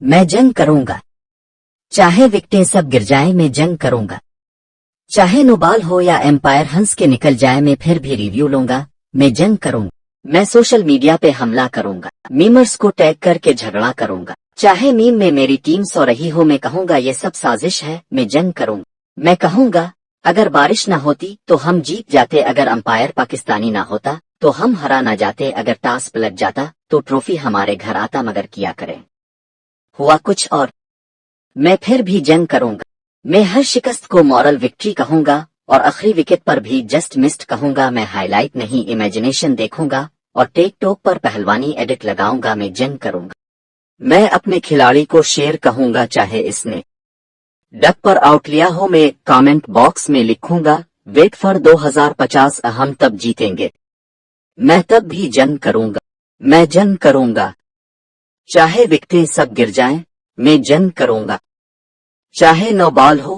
मैं जंग करूंगा। चाहे विकेटें सब गिर जाएं मैं जंग करूंगा। चाहे नो बॉल हो या एम्पायर हंस के निकल जाए मैं फिर भी रिव्यू लूंगा। मैं जंग करूंगा। मैं सोशल मीडिया पे हमला करूंगा। मीमर्स को टैग करके झगड़ा करूंगा। चाहे मीम में मेरी टीम सो रही हो मैं कहूंगा ये सब साजिश है। मैं जंग करूंगा। मैं कहूंगा अगर बारिश ना होती तो हम जीत जाते, अगर अंपायर पाकिस्तानी ना होता तो हम हरा ना जाते, अगर टास पलट जाता तो ट्रॉफी हमारे घर आता, मगर किया करें हुआ कुछ और। मैं फिर भी जंग करूंगा। मैं हर शिकस्त को मॉरल विक्ट्री कहूंगा और आखिरी विकेट पर भी जस्ट मिस्ड कहूंगा। मैं हाईलाइट नहीं इमेजिनेशन देखूंगा और टेक टॉक पर पहलवानी एडिट लगाऊंगा। मैं जंग करूंगा। मैं अपने खिलाड़ी को शेर कहूंगा चाहे इसने डक पर आउट लिया हो। मैं कमेंट बॉक्स में लिखूंगा वेट फॉर 2050 हम तब जीतेंगे। मैं तब भी जंग करूंगा। मैं जंग करूंगा। चाहे विकेटें सब गिर जाएं मैं जंग करूंगा। चाहे नो बॉल हो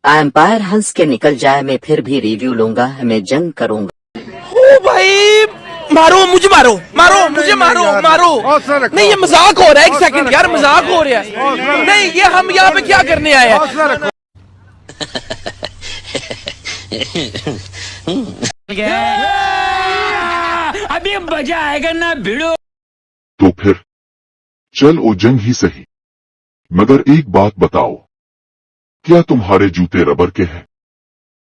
एम्पायर हंस के निकल जाए मैं फिर भी रिव्यू लूंगा। मैं जंग करूंगा। ओ भाई मारो मुझे, मारो मारो मुझे, मारो मारो। नहीं ये मजाक हो रहा है, एक सेकंड यार, मजाक हो रहा है। नहीं ये हम यहाँ पे क्या करने आए हैं? अभी मजा आएगा ना भिड़ो। तो फिर चल ओ जंग ही सही, मगर एक बात बताओ, क्या तुम्हारे जूते रबर के हैं?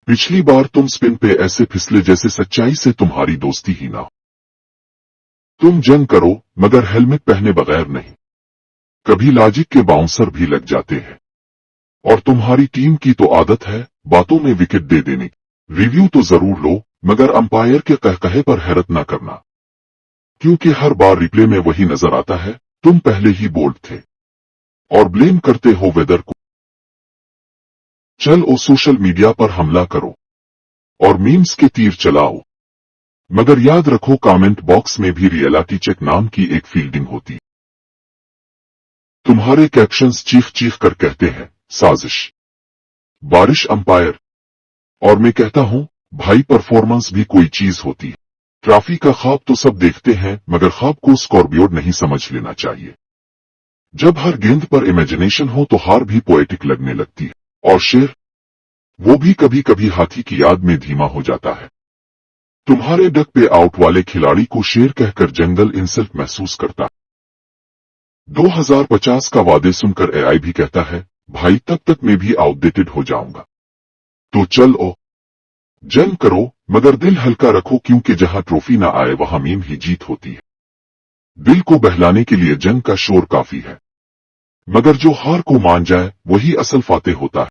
पिछली बार तुम स्पिन पे ऐसे फिसले जैसे सच्चाई से तुम्हारी दोस्ती ही ना हो। तुम जंग करो मगर हेलमेट पहने बगैर नहीं। कभी लॉजिक के बाउंसर भी लग जाते हैं और तुम्हारी टीम की तो आदत है बातों में विकेट दे देने की। रिव्यू तो जरूर लो मगर अंपायर के कहकहे पर हैरत ना करना, क्योंकि हर बार रिप्ले में वही नजर आता है तुम पहले ही बोल्ड थे और ब्लेम करते हो वेदर को। चल ओ सोशल मीडिया पर हमला करो और मीम्स के तीर चलाओ, मगर याद रखो कमेंट बॉक्स में भी रियलिटी चेक नाम की एक फील्डिंग होती। तुम्हारे कैप्शंस चीख चीख कर कहते हैं साजिश, बारिश, अंपायर, और मैं कहता हूं भाई परफॉर्मेंस भी कोई चीज होती है। ट्रॉफी का ख्वाब तो सब देखते हैं मगर ख्वाब को स्कॉरबोर्ड नहीं समझ लेना चाहिए। जब हर गेंद पर इमेजिनेशन हो तो हार भी पोएटिक लगने लगती है और शेर वो भी कभी कभी हाथी की याद में धीमा हो जाता है। तुम्हारे डक पे आउट वाले खिलाड़ी को शेर कहकर जंगल इंसल्ट महसूस करता है। 2050 का वादे सुनकर एआई भी कहता है भाई तब तक मैं भी आउटडेटेड हो जाऊंगा। तो चल ओ जंग करो मगर दिल हल्का रखो, क्योंकि जहां ट्रॉफी ना आए वहां मीम ही जीत होती है। दिल को बहलाने के लिए जंग का शोर काफी है, मगर जो हार को मान जाए वही असल फातेह होता है।